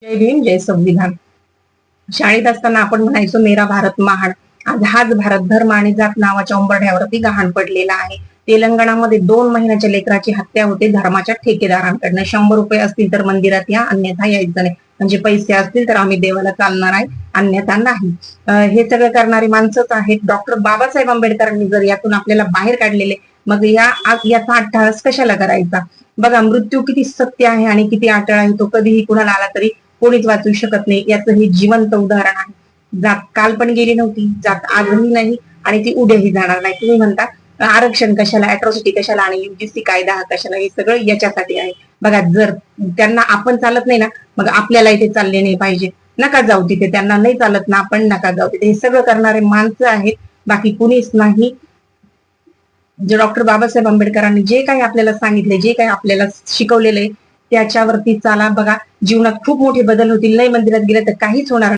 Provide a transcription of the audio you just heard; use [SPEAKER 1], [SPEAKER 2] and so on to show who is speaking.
[SPEAKER 1] जय भीम जय संविधान. शाळेत असताना आपण म्हणायचो मेरा भारत महान. आज हाच भारत धर्म आणि जात नावाच्या उंबरठ्यावरती गहाण पडलेला आहे. तेलंगणामध्ये 2 महिन्याच्या लेकराची हत्या होते धर्माच्या ठेकेदारांकडनं. 100 रुपये असतील तर मंदिरात या, अन्यथा यायचं नाही. म्हणजे पैसे असतील तर आम्ही देवाला चालणार आहे, अन्यथा नाही. हे सगळं करणारी माणसंच आहेत. डॉक्टर बाबासाहेब आंबेडकरांनी जर यातून आपल्याला बाहेर काढलेले, मग याचा अट्टहास कशाला करायचा? बघा, मृत्यू किती सत्य आहे आणि किती अटळ आहे. तो कधीही कुणाला आला तरी कोणीच वाचू शकत नाही. याचं हे जिवंत उदाहरण आहे. जात काल पण गेली नव्हती, जात आजही नाही आणि ती उद्याही जाणार नाही. तुम्ही म्हणता आरक्षण कशाला, अॅट्रॉसिटी कशाला आणि युजीसी कायदा कशाला? हे सगळं याच्यासाठी आहे. बघा, जर त्यांना आपण चालत नाही ना, मग आपल्याला इथे चालले नाही पाहिजे. नका जाऊ तिथे, त्यांना नाही चालत ना, आपण नका जाऊ तिथे. हे सगळं करणारे माणसं आहेत, बाकी कुणीच नाही. जे डॉक्टर बाबासाहेब आंबेडकरांनी जे काही आपल्याला सांगितले, जे काही आपल्याला शिकवलेलं आहे त्याच्यावरती चाला. बघा, जीवनात खूप मोठे बदल होतील. नाही मंदिरात गेलं तर काहीच होणार